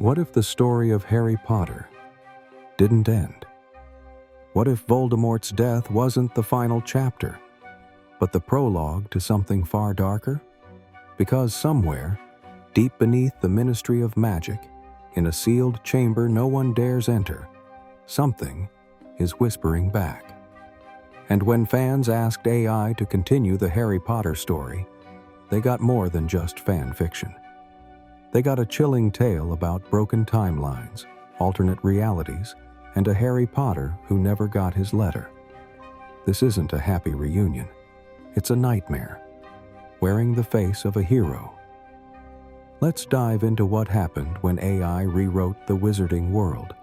What if the story of Harry Potter didn't end? What if Voldemort's death wasn't the final chapter, but the prologue to something far darker? Because somewhere, deep beneath the Ministry of Magic, in a sealed chamber no one dares enter, something is whispering back. And when fans asked AI to continue the Harry Potter story, they got more than just fan fiction. They got a chilling tale about broken timelines, alternate realities, and a Harry Potter who never got his letter. This isn't a happy reunion. It's a nightmare, wearing the face of a hero. Let's dive into what happened when AI rewrote the wizarding world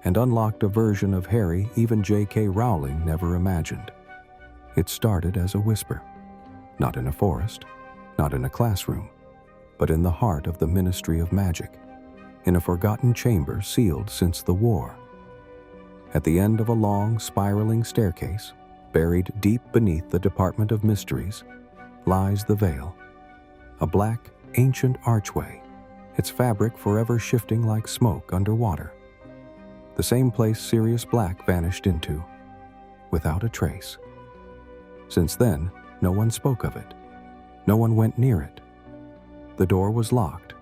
and unlocked a version of Harry even J.K. Rowling never imagined. It started as a whisper, not in a forest, not in a classroom, but in the heart of the Ministry of Magic, in a forgotten chamber sealed since the war. At the end of a long, spiraling staircase, buried deep beneath the Department of Mysteries, lies the Veil, a black, ancient archway, its fabric forever shifting like smoke underwater. The same place Sirius Black vanished into, without a trace. Since then, no one spoke of it. No one went near it. The door was locked,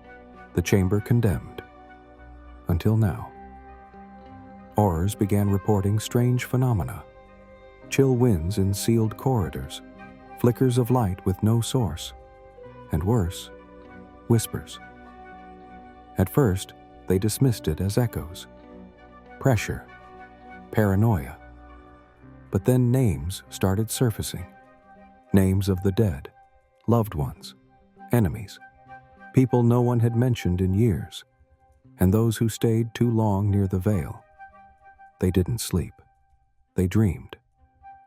the chamber condemned. Until now. Aurors began reporting strange phenomena. Chill winds in sealed corridors, flickers of light with no source, and worse, whispers. At first, they dismissed it as echoes, pressure, paranoia. But then names started surfacing. Names of the dead, loved ones, enemies, people no one had mentioned in years, and those who stayed too long near the Veil. They didn't sleep. They dreamed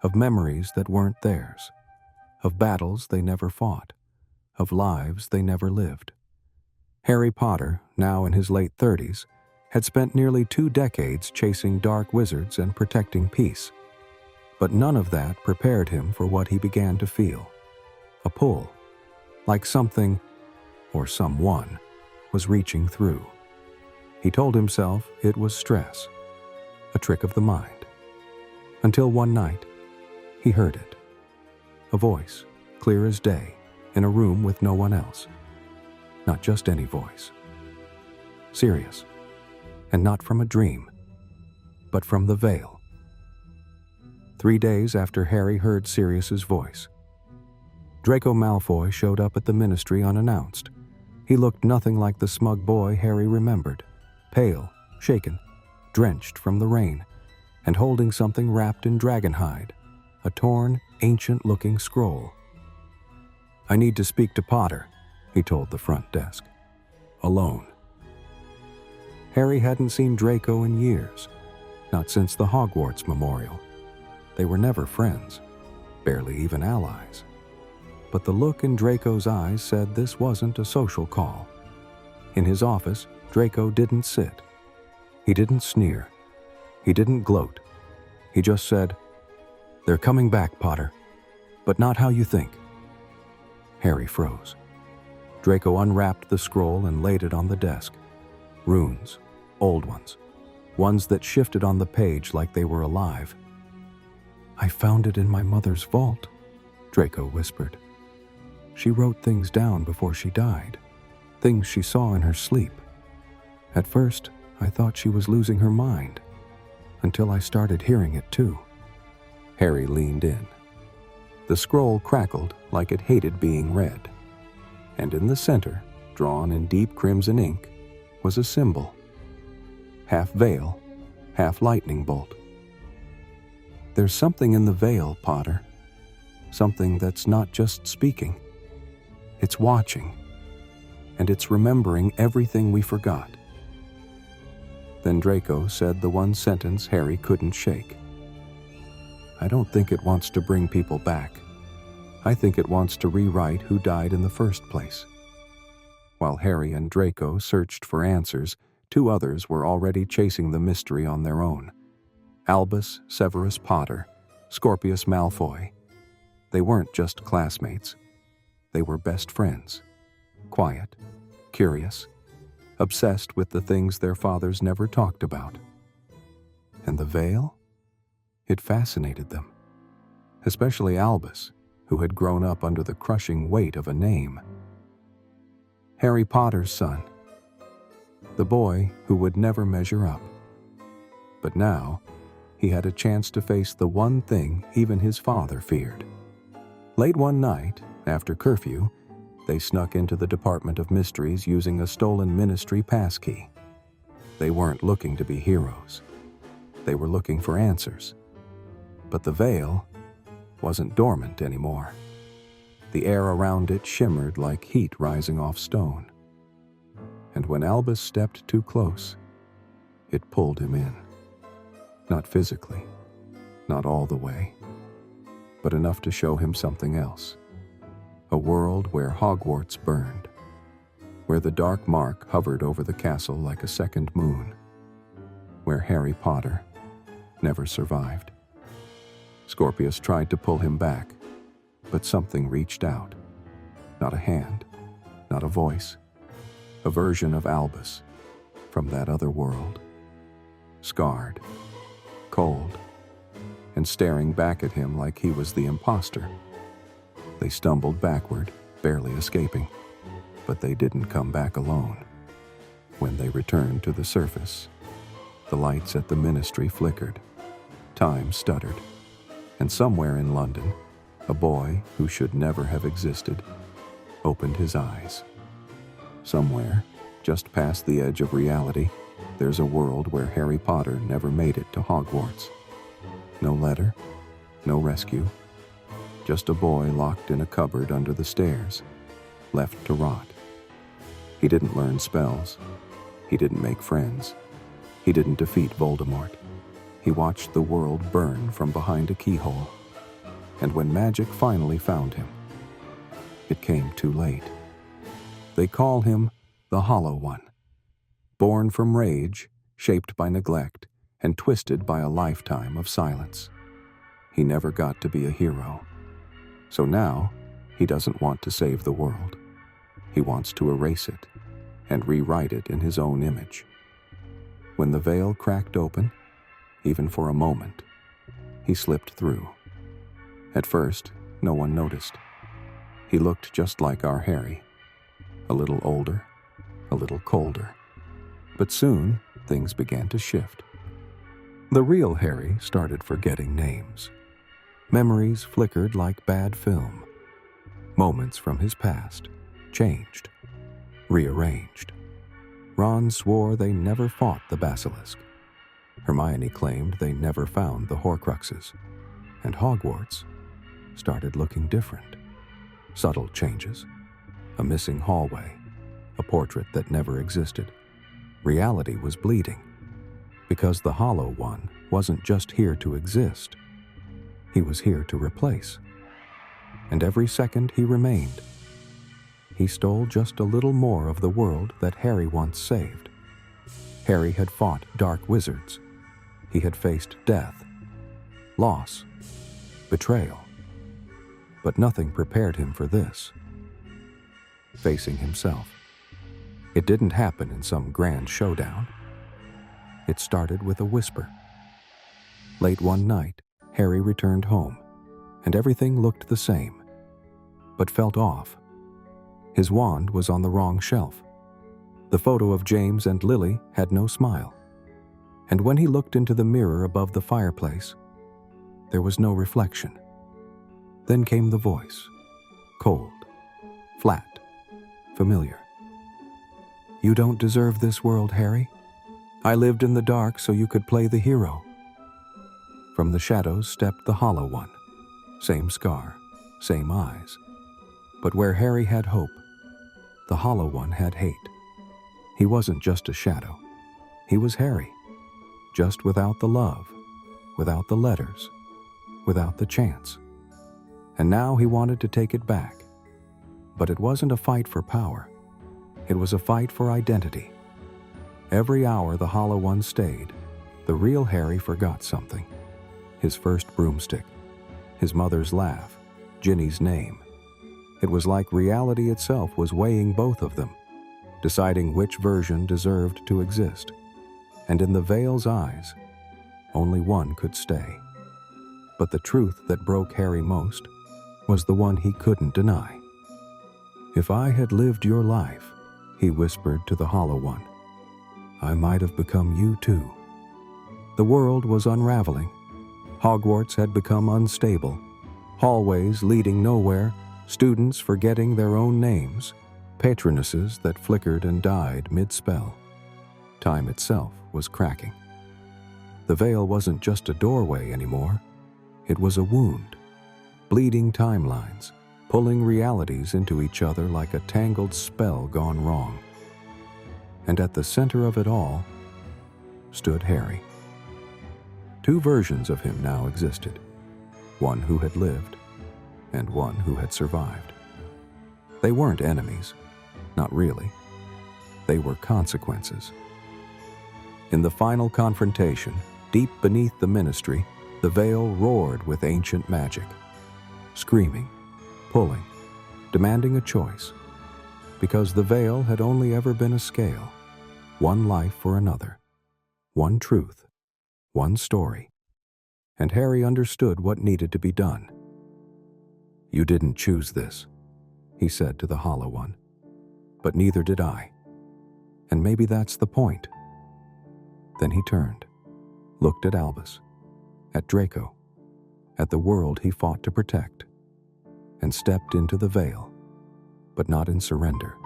of memories that weren't theirs, of battles they never fought, of lives they never lived. Harry Potter, now in his late 30s, had spent nearly 2 decades chasing dark wizards and protecting peace. But none of that prepared him for what he began to feel. A pull, like something, or someone, was reaching through. He told himself it was stress, a trick of the mind. Until one night, he heard it. A voice, clear as day, in a room with no one else. Not just any voice. Serious. And not from a dream, but from the Veil. 3 days after Harry heard Sirius's voice, Draco Malfoy showed up at the Ministry unannounced. He looked nothing like the smug boy Harry remembered, pale, shaken, drenched from the rain, and holding something wrapped in dragonhide, a torn, ancient-looking scroll. "I need to speak to Potter," he told the front desk. "Alone." Harry hadn't seen Draco in years, not since the Hogwarts memorial. They were never friends, barely even allies. But the look in Draco's eyes said this wasn't a social call. In his office, Draco didn't sit. He didn't sneer. He didn't gloat. He just said, "They're coming back, Potter, but not how you think." Harry froze. Draco unwrapped the scroll and laid it on the desk. Runes, old ones that shifted on the page like they were alive. "I found it in my mother's vault," Draco whispered. "She wrote things down before she died, things she saw in her sleep. At first, I thought she was losing her mind, until I started hearing it too." Harry leaned in. The scroll crackled like it hated being read, and in the center, drawn in deep crimson ink, was a symbol. Half veil, half lightning bolt. "There's something in the Veil, Potter. Something that's not just speaking. It's watching, and it's remembering everything we forgot." Then Draco said the one sentence Harry couldn't shake. "I don't think it wants to bring people back. I think it wants to rewrite who died in the first place." While Harry and Draco searched for answers, 2 others were already chasing the mystery on their own. Albus Severus Potter, Scorpius Malfoy. They weren't just classmates. They were best friends. Quiet, curious, obsessed with the things their fathers never talked about. And the veil? It fascinated them, especially Albus, who had grown up under the crushing weight of a name. Harry Potter's son, the boy who would never measure up. But now, he had a chance to face the one thing even his father feared. Late one night, after curfew, they snuck into the Department of Mysteries using a stolen ministry passkey. They weren't looking to be heroes. They were looking for answers. But the veil wasn't dormant anymore. The air around it shimmered like heat rising off stone. And when Albus stepped too close, it pulled him in. Not physically, not all the way, but enough to show him something else. A world where Hogwarts burned, where the dark mark hovered over the castle like a second moon, where Harry Potter never survived. Scorpius tried to pull him back, but something reached out. Not a hand, not a voice, a version of Albus from that other world, scarred, cold, and staring back at him like he was the imposter. They stumbled backward, barely escaping, but they didn't come back alone. When they returned to the surface, the lights at the ministry flickered, time stuttered, and somewhere in London, a boy who should never have existed opened his eyes. Somewhere, just past the edge of reality, there's a world where Harry Potter never made it to Hogwarts. No letter, no rescue, just a boy locked in a cupboard under the stairs, left to rot. He didn't learn spells. He didn't make friends. He didn't defeat Voldemort. He watched the world burn from behind a keyhole. And when magic finally found him, it came too late. They call him the Hollow One. Born from rage, shaped by neglect, and twisted by a lifetime of silence. He never got to be a hero. So now, he doesn't want to save the world. He wants to erase it and rewrite it in his own image. When the veil cracked open, even for a moment, he slipped through. At first, no one noticed. He looked just like our Harry, a little older, a little colder. But soon, things began to shift. The real Harry started forgetting names. Memories flickered like bad film. Moments from his past changed, rearranged. Ron swore they never fought the basilisk. Hermione claimed they never found the Horcruxes. And Hogwarts started looking different. Subtle changes. A missing hallway. A portrait that never existed. Reality was bleeding. Because the Hollow One wasn't just here to exist. He was here to replace. And every second he remained, he stole just a little more of the world that Harry once saved. Harry had fought dark wizards. He had faced death, loss, betrayal. But nothing prepared him for this. Facing himself. It didn't happen in some grand showdown. It started with a whisper. Late one night, Harry returned home, and everything looked the same, but felt off. His wand was on the wrong shelf. The photo of James and Lily had no smile. And when he looked into the mirror above the fireplace, there was no reflection. Then came the voice, cold, flat, familiar. "You don't deserve this world, Harry. I lived in the dark so you could play the hero." From the shadows stepped the Hollow One. Same scar, same eyes. But where Harry had hope, the Hollow One had hate. He wasn't just a shadow. He was Harry. Just without the love, without the letters, without the chance. And now he wanted to take it back. But it wasn't a fight for power. It was a fight for identity. Every hour the Hollow One stayed, the real Harry forgot something. His first broomstick, his mother's laugh, Ginny's name. It was like reality itself was weighing both of them. deciding which version deserved to exist. And in the Veil's eyes, only one could stay. But the truth that broke Harry most was the one he couldn't deny. "If I had lived your life," he whispered to the Hollow One, "I might have become you too." The world was unraveling. Hogwarts had become unstable. Hallways leading nowhere, students forgetting their own names, patronesses that flickered and died mid-spell. Time itself was cracking. The Veil wasn't just a doorway anymore. It was a wound, bleeding timelines, pulling realities into each other like a tangled spell gone wrong. And at the center of it all stood Harry. Two versions of him now existed, one who had lived and one who had survived. They weren't enemies, not really. They were consequences. In the final confrontation, deep beneath the Ministry, the Veil roared with ancient magic, screaming, pulling, demanding a choice, because the Veil had only ever been a scale, one life for another, one truth, one story. And Harry understood what needed to be done. "You didn't choose this," he said to the Hollow One, "but neither did I. And maybe that's the point." Then he turned, looked at Albus, at Draco, at the world he fought to protect, and stepped into the Veil, but not in surrender,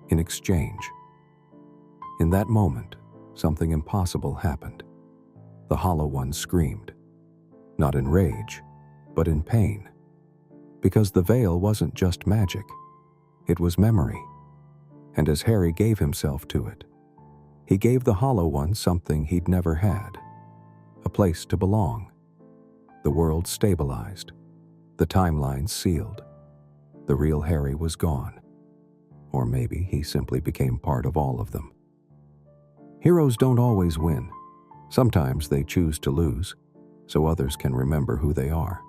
in exchange. In that moment, something impossible happened. The Hollow One screamed, not in rage, but in pain, because the Veil wasn't just magic, it was memory. And as Harry gave himself to it, he gave the Hollow One something he'd never had, a place to belong. The world stabilized, the timelines sealed. The real Harry was gone, or maybe he simply became part of all of them. Heroes don't always win. Sometimes they choose to lose, so others can remember who they are.